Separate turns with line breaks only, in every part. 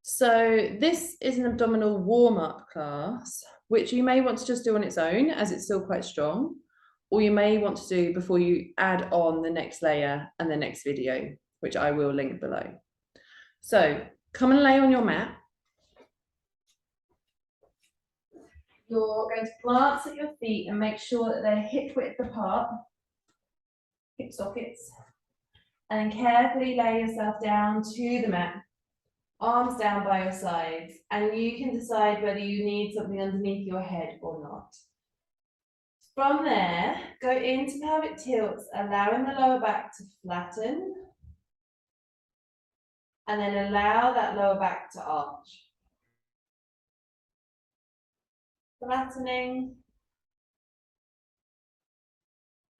So this is an abdominal warm-up class, which you may want to just do on its own as it's still quite strong, or you may want to do before you add on the next layer and the next video, which I will link below. So come and lay on your mat. You're going to glance at your feet and make sure that they're hip width apart, hip sockets, and then carefully lay yourself down to the mat. Arms down by your sides, and you can decide whether you need something underneath your head or not. From there, go into pelvic tilts, allowing the lower back to flatten, and then allow that lower back to arch. Flattening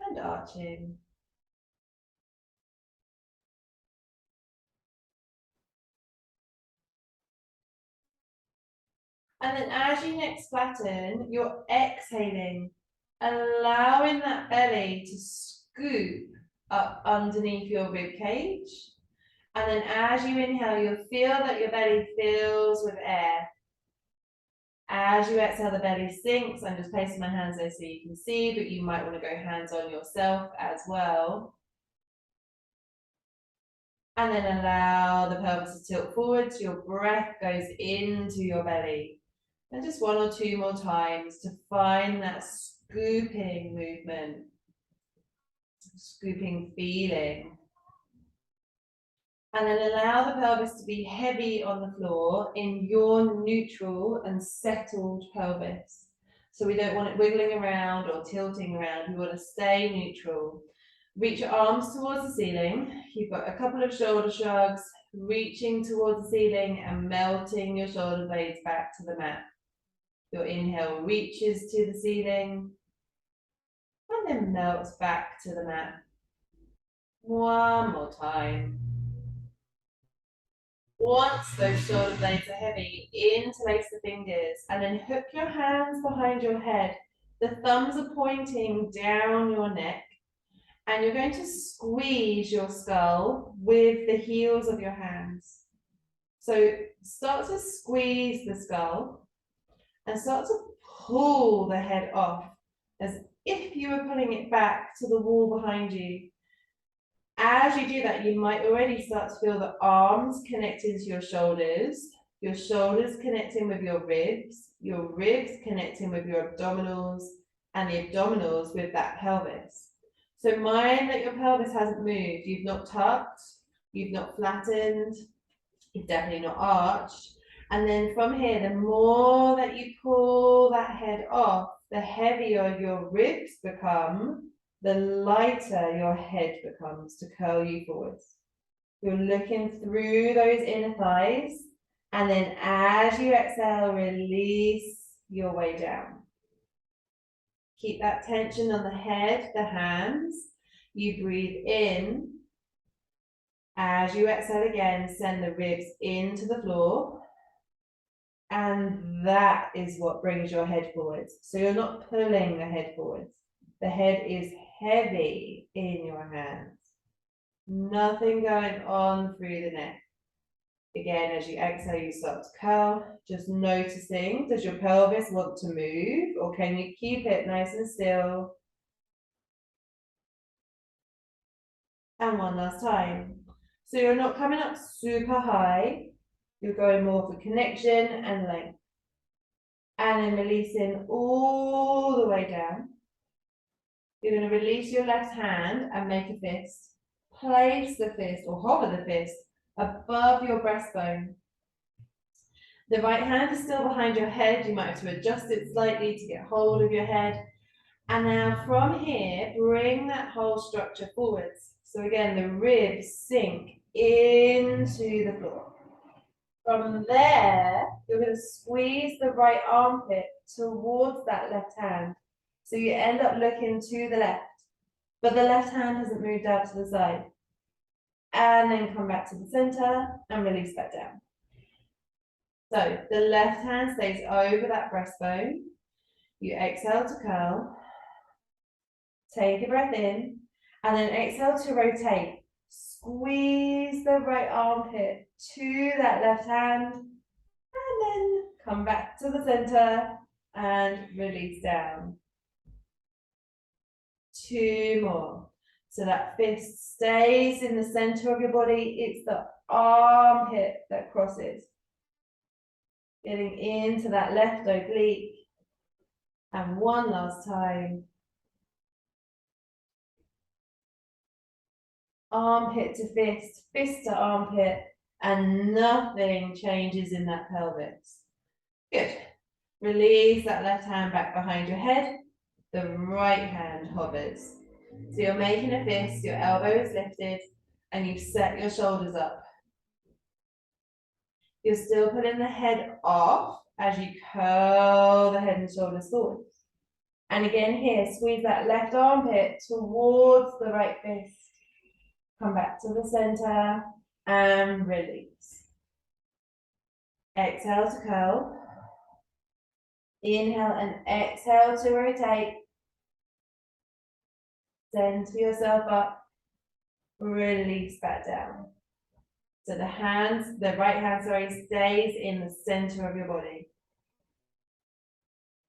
and arching. And then as you next flatten, you're exhaling, allowing that belly to scoop up underneath your rib cage. And then as you inhale, you'll feel that your belly fills with air. As you exhale, the belly sinks. I'm just placing my hands there so you can see, but you might want to go hands on yourself as well. And then allow the pelvis to tilt forward, so your breath goes into your belly. And just one or two more times to find that scooping movement, scooping feeling. And then allow the pelvis to be heavy on the floor in your neutral and settled pelvis. So we don't want it wiggling around or tilting around. We want to stay neutral. Reach your arms towards the ceiling. You've got a couple of shoulder shrugs, reaching towards the ceiling and melting your shoulder blades back to the mat. Your inhale reaches to the ceiling and then melts back to the mat. One more time. Once those shoulder blades are heavy, interlace the fingers and then hook your hands behind your head. The thumbs are pointing down your neck and you're going to squeeze your skull with the heels of your hands. So start to squeeze the skull and start to pull the head off as if you were pulling it back to the wall behind you. As you do that, you might already start to feel the arms connecting to your shoulders connecting with your ribs connecting with your abdominals, and the abdominals with that pelvis. So mind that your pelvis hasn't moved. You've not tucked, you've not flattened, you've definitely not arched. And then from here, the more that you pull that head off, the heavier your ribs become, the lighter your head becomes to curl you forwards. You're looking through those inner thighs, and then as you exhale, release your way down. Keep that tension on the head, the hands. You breathe in. As you exhale again, send the ribs into the floor. And that is what brings your head forwards. So you're not pulling the head forwards. The head is heavy in your hands. Nothing going on through the neck. Again, as you exhale, you start to curl. Just noticing, does your pelvis want to move, or can you keep it nice and still? And one last time. So you're not coming up super high. You're going more for connection and length. And then releasing all the way down. You're going to release your left hand and make a fist. Place the fist or hover the fist above your breastbone. The right hand is still behind your head. You might have to adjust it slightly to get hold of your head. And now from here, bring that whole structure forwards. So again, the ribs sink into the floor. From there, you're going to squeeze the right armpit towards that left hand. So you end up looking to the left, but the left hand hasn't moved out to the side. And then come back to the center and release back down. So the left hand stays over that breastbone. You exhale to curl. Take a breath in, and then exhale to rotate. squeeze the right armpit to that left hand, and then come back to the center and release down. 2 more. So that fist stays in the center of your body. It's the armpit that crosses. Getting into that left oblique. And one last time. Armpit to fist, fist to armpit, and nothing changes in that pelvis. Good. Release that left hand back behind your head. The right hand hovers. So you're making a fist, your elbow is lifted, and you've set your shoulders up. You're still pulling the head off as you curl the head and shoulders forward. And again here, squeeze that left armpit towards the right fist. Come back to the center and release. Exhale to curl. Inhale and exhale to rotate. Center yourself up. Release back down. So the right hand, stays in the center of your body.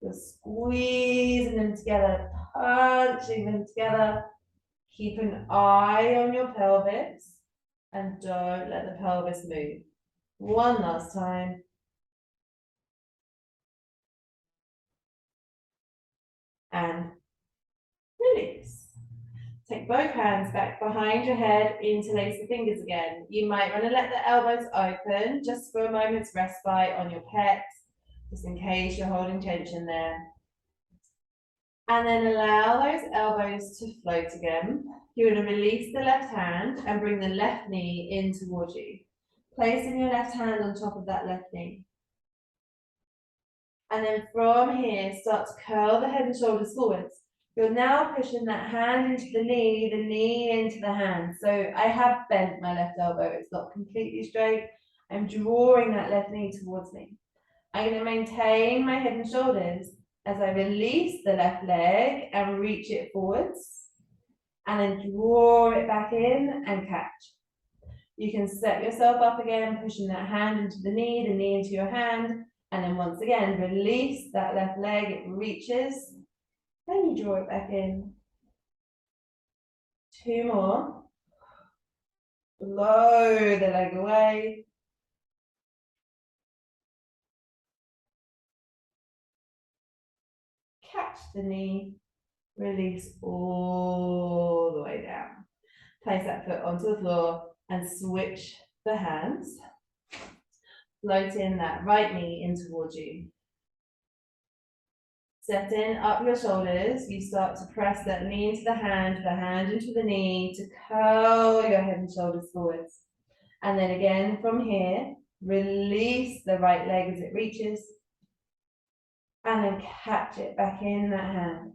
You're squeezing them together, punching them together. Keep an eye on your pelvis and don't let the pelvis move. One last time. And release. Take both hands back behind your head, interlace the fingers again. You might want to let the elbows open just for a moment's respite on your pecs, just in case you're holding tension there. And then allow those elbows to float again. You're going to release the left hand and bring the left knee in towards you. Placing your left hand on top of that left knee. And then from here, start to curl the head and shoulders forwards. You're now pushing that hand into the knee into the hand. So I have bent my left elbow. It's not completely straight. I'm drawing that left knee towards me. I'm going to maintain my head and shoulders as I release the left leg and reach it forwards. And then draw it back in and catch. You can set yourself up again, pushing that hand into the knee into your hand. And then once again, release that left leg, it reaches. Then you draw it back in. 2 more. Blow the leg away. Catch the knee. Release all the way down. Place that foot onto the floor and switch the hands. Float in that right knee in towards you. Setting up your shoulders, you start to press that knee into the hand into the knee to curl your head and shoulders forwards. And then again from here, release the right leg as it reaches. And then catch it back in that hand.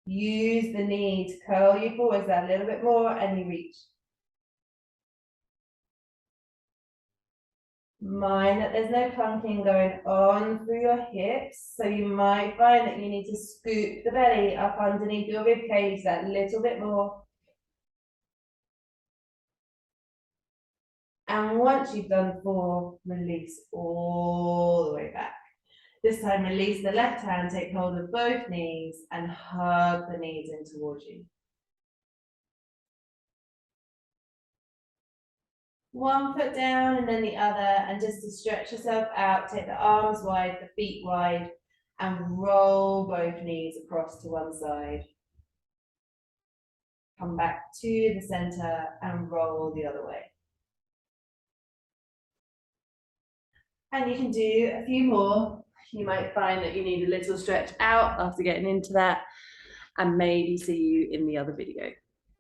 Use the knee to curl you forwards that little bit more and you reach. Mind that there's no clunking going on through your hips, so you might find that you need to scoop the belly up underneath your rib cage that little bit more. And once you've done 4, release all the way back. This time release the left hand, take hold of both knees and hug the knees in towards you. One foot down and then the other, and just to stretch yourself out, take the arms wide, the feet wide, and roll both knees across to one side. Come back to the center and roll the other way. And you can do a few more. You might find that you need a little stretch out after getting into that, and maybe see you in the other video.